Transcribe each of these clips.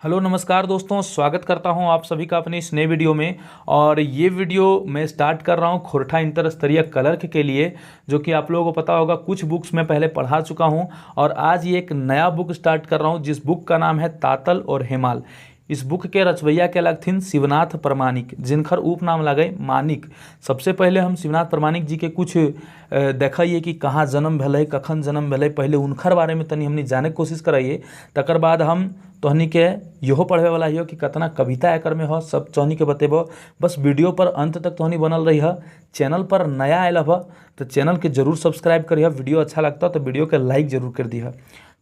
Hello नमस्कार दोस्तों, स्वागत करता हूं आप सभी का अपने इस नए वीडियो में। और ये वीडियो मैं स्टार्ट कर रहा हूं खोरठा इंटर स्तरीय क्लर्क के लिए, जो कि आप लोगों को पता होगा कुछ बुक्स मैं पहले पढ़ा चुका हूं। और आज ये एक नया बुक स्टार्ट कर रहा हूं जिस बुक का नाम है तातल और हेमाल। इस बुक के रचवैया के अलग थिन शिवनाथ प्रमाणिक, जिनकर उपनाम लगे मानिक। सबसे पहले हम शिवनाथ प्रमाणिक जी के कुछ देखिए कि कहाँ जन्म भले, कखन जन्म भले, पहले उनकर बारे में तनी हमने जाने की कोशिश कराइए। तकर बाद हम तोहनी के इहो पढ़े वाला हियो कि कितना कविता एकर में हो, सब तोहनी के बतेबो। बस वीडियो पर अंत तक तोहनी बनल रही है। चैनल पर नया आयल ह तो चैनल के जरूर सब्सक्राइब करिए। वीडियो अच्छा लगता तो वीडियो के लाइक जरूर कर दिया।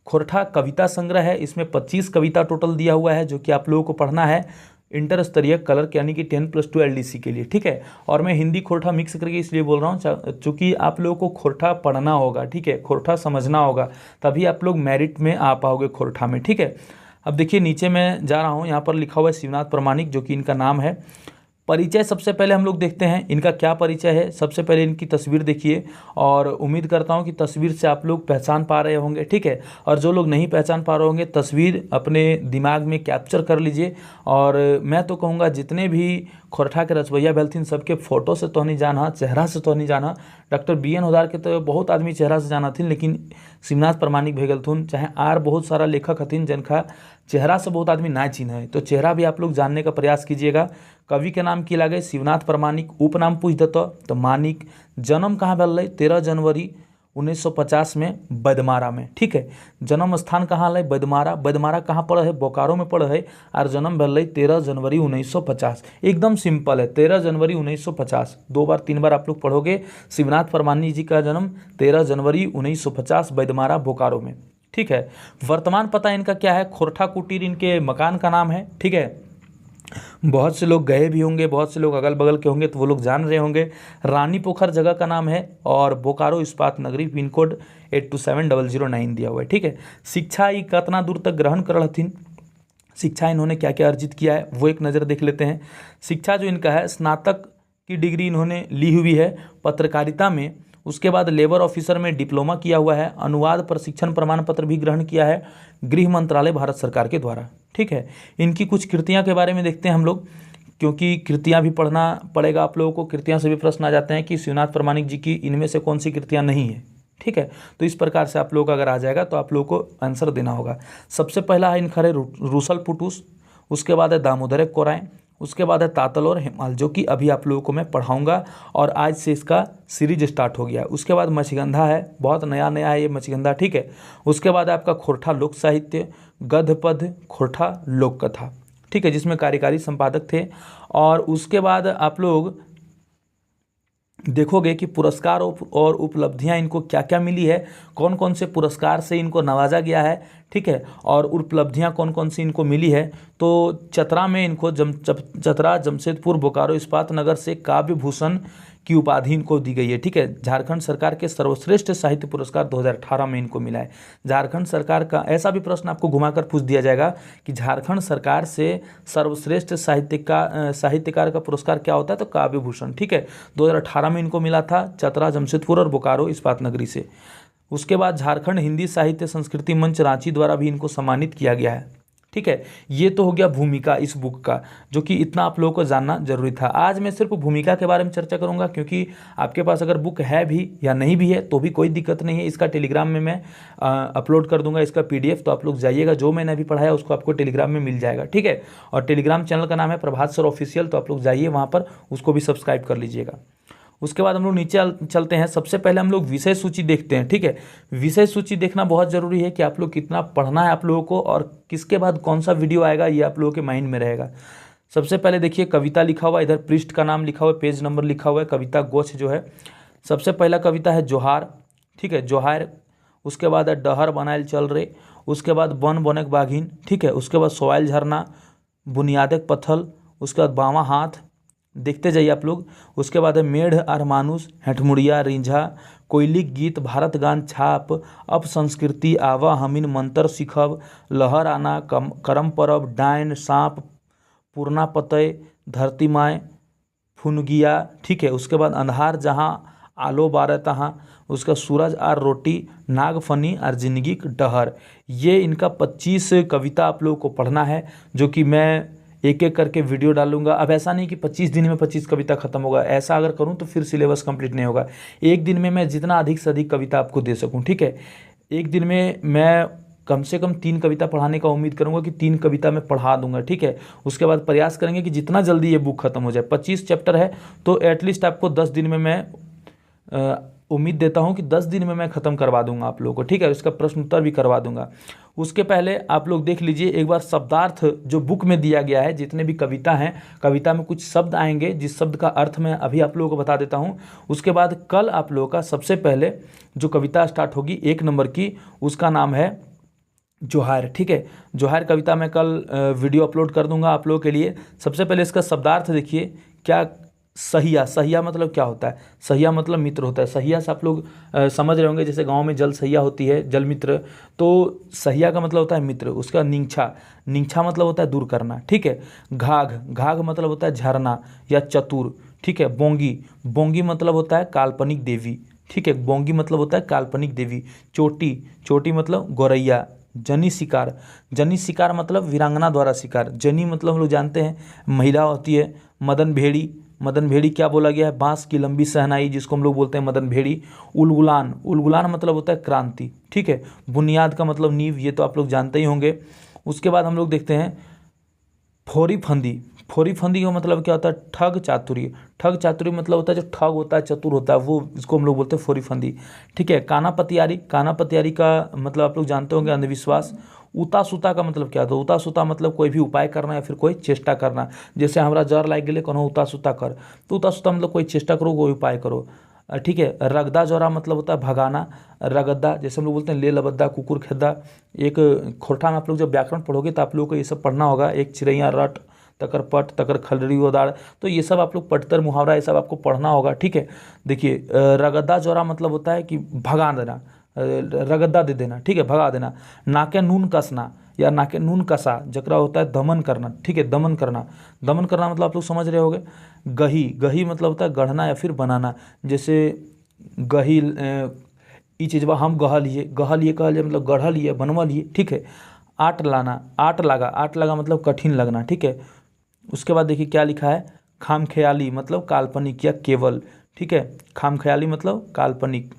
खोरठा कविता संग्रह है, इसमें 25 कविता टोटल दिया हुआ है जो कि आप लोगों को पढ़ना है इंटर स्तरीय क्लर्क यानी कि 10+2 एलडीसी के लिए, ठीक है। और मैं हिंदी खोरठा मिक्स करके इसलिए बोल रहा हूँ चूँकि आप लोगों को खोरठा पढ़ना होगा, ठीक है, खोरठा समझना होगा, तभी आप लोग मेरिट में आ पाओगे खोरठा में, ठीक है। अब देखिए नीचे मैं जा रहा हूँ, यहाँ पर लिखा हुआ है शिवनाथ प्रमाणिक, जो कि इनका नाम है। परिचय सबसे पहले हम लोग देखते हैं इनका क्या परिचय है। सबसे पहले इनकी तस्वीर देखिए, और उम्मीद करता हूं कि तस्वीर से आप लोग पहचान पा रहे होंगे, ठीक है। और जो लोग नहीं पहचान पा रहे होंगे, तस्वीर अपने दिमाग में कैप्चर कर लीजिए। और मैं तो कहूँगा जितने भी खोरठा के रचवैया भेलथिन सबके फोटो से तो नहीं जाना, चेहरा से तो नहीं जाना। डॉक्टर BN होदार के तो बहुत आदमी चेहरा से जाना थी, लेकिन शिवनाथ प्रमाणिक भेगलथुन चाहे आर बहुत सारा लेखक हथिन जिनका चेहरा से बहुत आदमी ना चिन्ह है, तो चेहरा भी आप लोग जानने का प्रयास कीजिएगा। कवि के नाम की लागे शिवनाथ प्रमाणिक, उपनाम पूछ देता तो मानिक। जन्म कहाँ भेल, 13 जनवरी 1950 में बैदमारा में, ठीक है। जन्म स्थान कहाँ है, बैदमारा। बैदमारा कहाँ पड़ा है, बोकारो में पड़ा है। और जन्म भेल 13 जनवरी 1950। एकदम सिंपल है, 13 जनवरी 1950। 2 बार 3 बार आप लोग पढ़ोगे। शिवनाथ प्रमाणिक जी का जन्म 13 जनवरी 1950 बैदमारा बोकारो में, ठीक है। वर्तमान पता इनका क्या है, खोरठा कुटीर इनके मकान का नाम है, ठीक है। बहुत से लोग गए भी होंगे, बहुत से लोग अगल बगल के होंगे तो वो लोग जान रहे होंगे। रानी पोखर जगह का नाम है, और बोकारो इस्पात नगरी, पिन कोड 827009 दिया हुआ है, ठीक है। शिक्षा ये कितना दूर तक ग्रहण कर हथिन, शिक्षा इन्होंने क्या क्या अर्जित किया है वो एक नज़र देख लेते हैं। शिक्षा जो इनका है, स्नातक की डिग्री इन्होंने ली हुई है पत्रकारिता में। उसके बाद लेबर ऑफिसर में डिप्लोमा किया हुआ है। अनुवाद प्रशिक्षण प्रमाण पत्र भी ग्रहण किया है गृह मंत्रालय भारत सरकार के द्वारा, ठीक है। इनकी कुछ कृतियां के बारे में देखते हैं हम लोग, क्योंकि कृतियां भी पढ़ना पड़ेगा आप लोगों को। कृतियां से भी प्रश्न आ जाते हैं कि शिवनाथ प्रमाणिक जी की इनमें से कौन सी कृतियां नहीं है, ठीक है। तो इस प्रकार से आप लोग अगर आ जाएगा तो आप लोगों को आंसर देना होगा। सबसे पहला है इनका है रूसल पुटूस, उसके बाद है दामोदर कोराय, उसके बाद है तातल और हेमाल, जो कि अभी आप लोगों को मैं पढ़ाऊंगा और आज से इसका सीरीज स्टार्ट हो गया। उसके बाद मछगंधा है, बहुत नया नया है ये मछगंधा, ठीक है। उसके बाद है आपका खोरठा लोक साहित्य, गद्य पद्य, खोरठा लोक कथा, ठीक है, जिसमें कार्यकारी संपादक थे। और उसके बाद आप लोग देखोगे कि पुरस्कार और उपलब्धियां इनको क्या क्या मिली है, कौन कौन से पुरस्कार से इनको नवाजा गया है, ठीक है। और उपलब्धियां कौन कौन सी इनको मिली है, तो चतरा में इनको चतरा, जमशेदपुर, बोकारो इस्पात नगर से काव्य भूषण की उपाधि इनको दी गई है, ठीक है। झारखंड सरकार के सर्वश्रेष्ठ साहित्य पुरस्कार 2018 में इनको मिला है। झारखंड सरकार का ऐसा भी प्रश्न आपको घुमाकर पूछ दिया जाएगा कि झारखंड सरकार से सर्वश्रेष्ठ साहित्यकार का पुरस्कार क्या होता है, तो काव्य भूषण, ठीक है। 2018 में इनको मिला था चतरा, जमशेदपुर और बोकारो इस्पात नगरी से। उसके बाद झारखंड हिंदी साहित्य संस्कृति मंच रांची द्वारा भी इनको सम्मानित किया गया है, ठीक है। ये तो हो गया भूमिका इस बुक का, जो कि इतना आप लोगों को जानना जरूरी था। आज मैं सिर्फ भूमिका के बारे में चर्चा करूंगा, क्योंकि आपके पास अगर बुक है भी या नहीं भी है तो भी कोई दिक्कत नहीं है। इसका टेलीग्राम में मैं अपलोड कर दूंगा, इसका PDF, तो आप लोग जाइएगा, जो मैंने अभी पढ़ाया उसको आपको टेलीग्राम में मिल जाएगा, ठीक है। और टेलीग्राम चैनल का नाम है प्रभात सर ऑफिशियल, तो आप लोग जाइए वहाँ पर, उसको भी सब्सक्राइब कर लीजिएगा। उसके बाद हम लोग नीचे चलते हैं। सबसे पहले हम लोग विषय सूची देखते हैं, ठीक है। विषय सूची देखना बहुत ज़रूरी है कि आप लोग कितना पढ़ना है आप लोगों को, और किसके बाद कौन सा वीडियो आएगा ये आप लोगों के माइंड में रहेगा। सबसे पहले देखिए कविता लिखा हुआ, इधर पृष्ठ का नाम लिखा हुआ है, पेज नंबर लिखा हुआ है, कविता गोछ जो है। सबसे पहला कविता है जोहार, ठीक है, जोहार। उसके बाद है डहर बनायल चल रे, उसके बाद बन बनक बाघिन, ठीक है। उसके बाद सोयल झरना, बुनियादक पत्थल, उसके बाद बावा हाथ, देखते जाइए आप लोग। उसके बाद है मेढ़ आर मानुस, हेठमुड़िया, रिंझा, कोयलिक गीत, भारत गान छाप, अब संस्कृति आवा हमिन मंत्र सिखब, लहर आना, करम परब, डायन सांप, पूर्णा पतय, धरती माय, फुनगिया, ठीक है। उसके बाद अंधार जहाँ आलो बारह तहाँ, उसका सूरज आर रोटी, नागफनी आर जिंदगी डहर। ये इनका 25 कविता आप लोगों को पढ़ना है, जो कि मैं एक एक करके वीडियो डालूंगा। अब ऐसा नहीं कि 25 दिन में 25 कविता खत्म होगा, ऐसा अगर करूं तो फिर सिलेबस कंप्लीट नहीं होगा। एक दिन में मैं जितना अधिक से अधिक कविता आपको दे सकूं, ठीक है। एक दिन में मैं कम से कम 3 कविता पढ़ाने का उम्मीद करूंगा कि 3 कविता मैं पढ़ा दूंगा, ठीक है। उसके बाद प्रयास करेंगे कि जितना जल्दी ये बुक खत्म हो जाए। 25 चैप्टर है तो एटलीस्ट आपको 10 दिन में मैं उम्मीद देता हूं कि 10 दिन में मैं ख़त्म करवा दूंगा आप लोगों को, ठीक है। इसका प्रश्न उत्तर भी करवा दूंगा। उसके पहले आप लोग देख लीजिए एक बार शब्दार्थ जो बुक में दिया गया है, जितने भी कविता हैं, कविता में कुछ शब्द आएंगे जिस शब्द का अर्थ मैं अभी आप लोगों को बता देता हूं। उसके बाद कल आप लोगों का सबसे पहले जो कविता स्टार्ट होगी 1 नंबर की, उसका नाम है जोहार, ठीक है। जोहार कविता मैं कल वीडियो अपलोड कर दूंगा आप लोगों के लिए। सबसे पहले इसका शब्दार्थ देखिए क्या। सहिया, सहिया मतलब क्या होता है? सहिया मतलब मित्र होता है। सहिया से आप लोग समझ रहे होंगे, जैसे गांव में जल सहिया होती है, जल मित्र, तो सहिया का मतलब होता है मित्र। उसका निंछा, निंछा मतलब होता है दूर करना, ठीक है। घाघ, घाघ मतलब होता है झरना या चतुर, ठीक है। बोंगी, बोंगी मतलब होता है काल्पनिक देवी, ठीक है। बोंगी मतलब होता है काल्पनिक देवी। चोटी, चोटी मतलब गौरैया। जनी शिकार, जनी शिकार मतलब वीरांगना द्वारा शिकार। जनी मतलब हम लोग जानते हैं महिला होती है। मदन भेड़ी, मदन भेड़ी क्या बोला गया है? बांस की लंबी सहनाई, जिसको हम लोग बोलते हैं मदन भेड़ी। उलगुलान, उलगुलान मतलब होता है क्रांति, ठीक है। बुनियाद का मतलब नींव, ये तो आप लोग जानते ही होंगे। उसके बाद हम लोग देखते हैं फोरी फंदी। फोरी फंदी का मतलब क्या होता है? ठग चातुर्य। ठग चातुर्य मतलब होता है जो ठग होता है, चतुर होता है, वो इसको हम लोग बोलते हैं फोरी फंदी, ठीक है। काना पतियारी, काना पतियारी का मतलब आप लोग जानते होंगे अंधविश्वास। उता सुता का मतलब क्या होता है? उता सुता मतलब कोई भी उपाय करना या फिर कोई चेष्टा करना। जैसे हमारा जर लाग गए कोनो उता सुता कर, तो उता सुता मतलब कोई चेष्टा करो, कोई उपाय करो, ठीक है। रगदा जोरा मतलब होता है भगाना। रगद्दा जैसे हम लोग बोलते हैं ले लबद्दा, कुकुर खेद्दा। एक खोरठा में आप लोग जब व्याकरण पढ़ोगे तो आप लोगों को ये सब पढ़ना होगा। एक चिड़ैया रट, तकर पट, तकर खलरी ओदाड़, तो ये सब आप लोग पटतर मुहावरा ये सब आपको पढ़ना होगा, ठीक है। देखिए रगद्दा जोरा मतलब होता है कि भगा देना, रगद्दा दे देना, ठीक है, भगा देना। नाके नून कसना या नाके नून कसा, जकरा होता है दमन करना, ठीक है, दमन करना। दमन करना मतलब आप लोग समझ रहे होगे। गही, गही मतलब होता है गढ़ना या फिर बनाना। जैसे गही ई चीज़बा हम गढ़लिए, गढ़लिए कहलिए मतलब गढ़लिए, बनवलिए, ठीक है। आट लाना, आट लगा, आट लगा मतलब कठिन लगना, ठीक है। उसके बाद देखिए क्या लिखा है। खाम ख्याली मतलब काल्पनिक या केवल, ठीक है। खाम ख्याली मतलब काल्पनिक।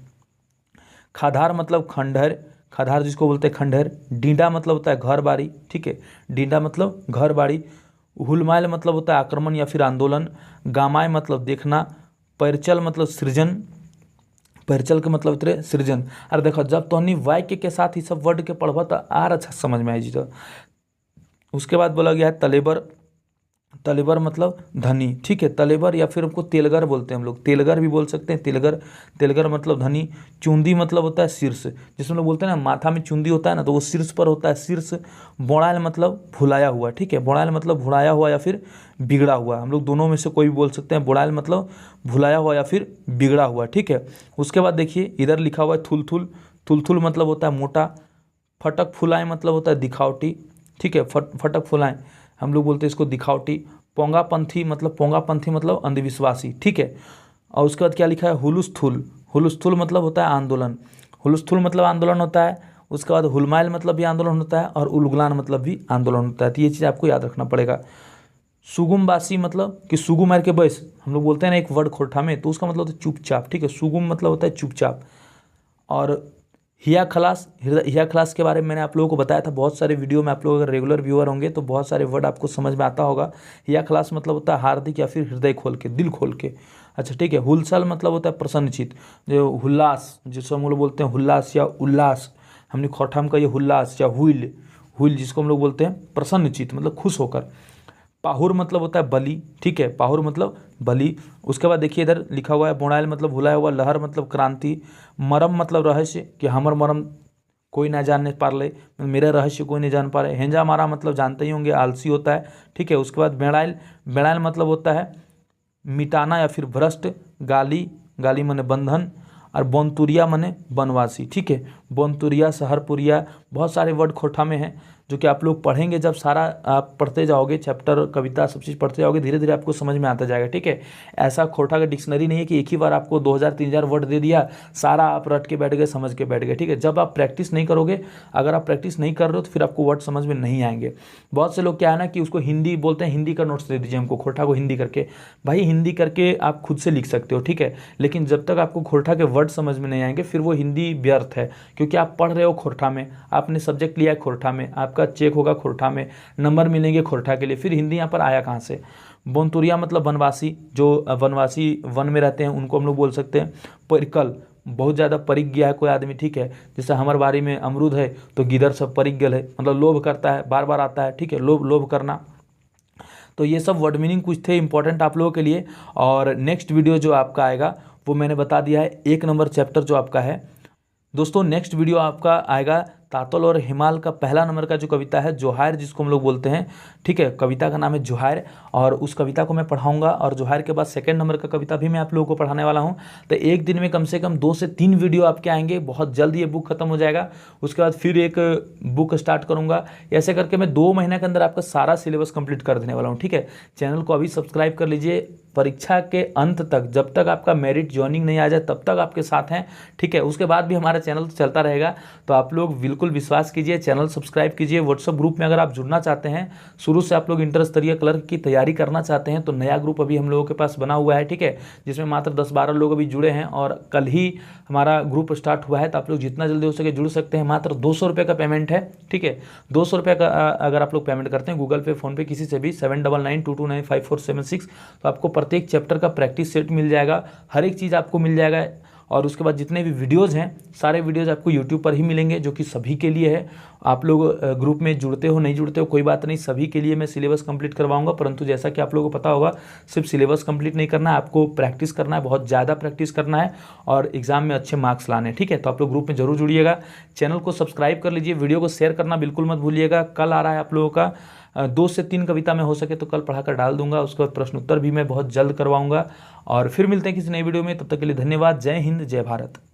खाधार मतलब खंडहर, खाधार जिसको बोलते हैं खंडहर। डींडा मतलब होता है घर बाड़ी, ठीक है। डींडा मतलब घर बाड़ी। हुलमायल मतलब होता है आक्रमण या फिर आंदोलन। गामाय मतलब देखना। पैरचल मतलब सृजन, पैरचल के मतलब उतरे सृजन। अरे देखो जब तोहनी वाक्य के साथ ही सब वर्ड के पढ़ब तो आर अच्छा समझ में आई जी। तो उसके बाद बोला गया है तलेबर, तलेबर मतलब धनी, ठीक है। तलेबर या फिर हमको तेलगर बोलते हैं हम लोग, तेलगर भी बोल सकते हैं, तेलगर, तेलगर मतलब धनी। चुंदी मतलब होता है शीर्ष, जिसमें लोग बोलते हैं ना माथा में चुंदी होता है ना, तो वो शीर्ष पर होता है, शीर्ष। बोड़ायल मतलब भुलाया हुआ, ठीक है। बोड़ायल मतलब भुलाया हुआ या फिर बिगड़ा हुआ, हम लोग दोनों में से कोई भी बोल सकते हैं। बोड़ायल मतलब भुलाया हुआ या फिर बिगड़ा हुआ, ठीक है। उसके बाद देखिए इधर लिखा हुआ है थुलथुल, थुलथुल मतलब होता है मोटा। फटक फुलाएँ मतलब होता है दिखावटी, ठीक है। फटक फुलाएँ हम लोग बोलते हैं इसको दिखावटी। पोंगापंथी मतलब, पोंगापंथी मतलब अंधविश्वासी, ठीक है। और उसके बाद क्या लिखा है हुलुस्थुल, हुलुस्थुल मतलब होता है आंदोलन, हुलुस्थुल मतलब आंदोलन होता है। उसके बाद हुलमाइल मतलब भी आंदोलन होता है और उलगुलान मतलब भी आंदोलन होता है। तो ये चीज़ आपको याद रखना पड़ेगा। सुगुमबासी मतलब कि सुगु मार के बैस, हम लोग बोलते हैं ना एक वर्ड खोरठा में, तो उसका मतलब होता है चुपचाप, ठीक है। सुगुम मतलब होता है चुपचाप। और हिया खलास, हिया खलास के बारे में मैंने आप लोगों को बताया था बहुत सारे वीडियो में। आप लोग अगर रेगुलर व्यूअर होंगे तो बहुत सारे वर्ड आपको समझ में आता होगा। हिया खलास मतलब होता है हार्दिक या फिर हृदय खोल के, दिल खोल के, अच्छा ठीक है। हुलसल मतलब होता है प्रसन्नचित, जो हुल्लास, जिसको हम लोग बोलते हैं हुल्लास या उल्लास, हमने खोरठा में कहिए हुल्लास या हुइल, हुइल जिसको हम लोग बोलते हैं प्रसन्नचित मतलब खुश होकर। पाहुर मतलब होता है बलि, ठीक है, पाहुर मतलब बलि। उसके बाद देखिए इधर लिखा हुआ है बोड़ायल मतलब भुलाया हुआ। लहर मतलब क्रांति। मरम मतलब रहस्य, कि हमर मरम कोई ना जानने पार ले, मेरा रहस्य कोई नहीं जान पा रहे। हेंजा मारा मतलब जानते ही होंगे आलसी होता है, ठीक है। उसके बाद बेड़ायल, बेड़ायल मतलब होता है मिटाना या फिर भ्रष्ट। गाली, गाली माने बंधन। और बोनतुरिया माने बनवासी, ठीक है। बोनतुरिया, सहरपुरिया, बहुत सारे वर्ड खोरठा में हैं जो कि आप लोग पढ़ेंगे, जब सारा आप पढ़ते जाओगे, चैप्टर कविता सब चीज़ पढ़ते जाओगे, धीरे धीरे आपको समझ में आता जाएगा। ठीक है, ऐसा खोरठा का डिक्शनरी नहीं है कि एक ही बार आपको 2000-3000 वर्ड दे दिया, सारा आप रट के बैठ गए, समझ के बैठ गए। ठीक है, जब आप प्रैक्टिस नहीं करोगे, अगर आप प्रैक्टिस नहीं कर रहे हो तो फिर आपको वर्ड समझ में नहीं आएंगे। बहुत से लोग क्या है ना कि उसको हिंदी बोलते हैं, हिंदी का नोट्स दे दीजिए हमको, खोरठा को हिंदी करके। भाई हिंदी करके आप खुद से लिख सकते हो, ठीक है, लेकिन जब तक आपको खोरठा के वर्ड समझ में नहीं आएंगे फिर वो हिंदी व्यर्थ है, क्योंकि आप पढ़ रहे हो खोरठा में, आपने सब्जेक्ट लिया है खोरठा में, आपका चेक होगा खोरठा में, नंबर मिलेंगे खोरठा के लिए, फिर हिंदी यहाँ पर आया कहाँ से। बोनतुरिया मतलब वनवासी, जो वनवासी वन में रहते हैं उनको हम लोग बोल सकते हैं। परिकल, बहुत ज़्यादा परिक गया है कोई आदमी, ठीक है, जैसे हमारे बारी में अमरूद है तो गिदर सब परिक गल है, मतलब लोभ करता है, बार बार आता है। ठीक है, लोभ करना। तो ये सब वर्ड मीनिंग कुछ थे इंपॉर्टेंट आप लोगों के लिए। और नेक्स्ट वीडियो जो आपका आएगा वो मैंने बता दिया है, 1 नंबर चैप्टर जो आपका है। दोस्तों नेक्स्ट वीडियो आपका आएगा तातल और हिमाल का पहला नंबर का जो कविता है, जोहार जिसको हम लोग बोलते हैं। ठीक है, कविता का नाम है जोहार, और उस कविता को मैं पढ़ाऊंगा। और जोहार के बाद 2 नंबर का कविता भी मैं आप लोगों को पढ़ाने वाला हूं। तो एक दिन में कम से कम 2 से 3 वीडियो आपके आएंगे। बहुत जल्द ये बुक खत्म हो जाएगा, उसके बाद फिर एक बुक स्टार्ट करूंगा। ऐसे करके मैं 2 महीने के अंदर आपका सारा सिलेबस कंप्लीट कर देने वाला हूँ। ठीक है, चैनल को अभी सब्सक्राइब कर लीजिए। परीक्षा के अंत तक, जब तक आपका मेरिट ज्वाइनिंग नहीं आ जाए तब तक आपके साथ हैं। ठीक है, उसके बाद भी हमारा चैनल चलता रहेगा। तो आप लोग बिल्कुल विश्वास कीजिए, चैनल सब्सक्राइब कीजिए। व्हाट्सएप ग्रुप में अगर आप जुड़ना चाहते हैं, शुरू से आप लोग इंटर स्तरीय क्लर्क की तैयारी करना चाहते हैं, तो नया ग्रुप अभी हम लोगों के पास बना हुआ है। ठीक है, जिसमें मात्र 10-12 लोग अभी जुड़े हैं और कल ही हमारा ग्रुप स्टार्ट हुआ है। तो आप लोग जितना जल्दी हो सके जुड़ सकते हैं। मात्र 200 रुपये का पेमेंट है। ठीक है, 200 रुपये का अगर आप लोग पेमेंट करते हैं गूगल पे, फोनपे, किसी से भी 7992295476, तो आपको प्रत्येक चैप्टर का प्रैक्टिस सेट मिल जाएगा, हर एक चीज़ आपको मिल जाएगा। और उसके बाद जितने भी वीडियोज़ हैं, सारे वीडियोज़ आपको यूट्यूब पर ही मिलेंगे, जो कि सभी के लिए है। आप लोग ग्रुप में जुड़ते हो नहीं जुड़ते हो कोई बात नहीं, सभी के लिए मैं सिलेबस कंप्लीट करवाऊंगा। परंतु जैसा कि आप लोगों को पता होगा, सिर्फ सिलेबस कंप्लीट नहीं करना है, आपको प्रैक्टिस करना है, बहुत ज़्यादा प्रैक्टिस करना है और एग्जाम में अच्छे मार्क्स लाने हैं। ठीक है, तो आप लोग ग्रुप में जरूर जुड़िएगा। चैनल को सब्सक्राइब कर लीजिए, वीडियो को शेयर करना बिल्कुल मत भूलिएगा। कल आ रहा है आप लोगों का 2 से 3 कविता में हो सके तो कल पढ़ाकर डाल दूंगा। उसके बाद प्रश्नोत्तर भी मैं बहुत जल्द करवाऊंगा। और फिर मिलते हैं किसी नई वीडियो में, तब तक के लिए धन्यवाद। जय हिंद, जय भारत।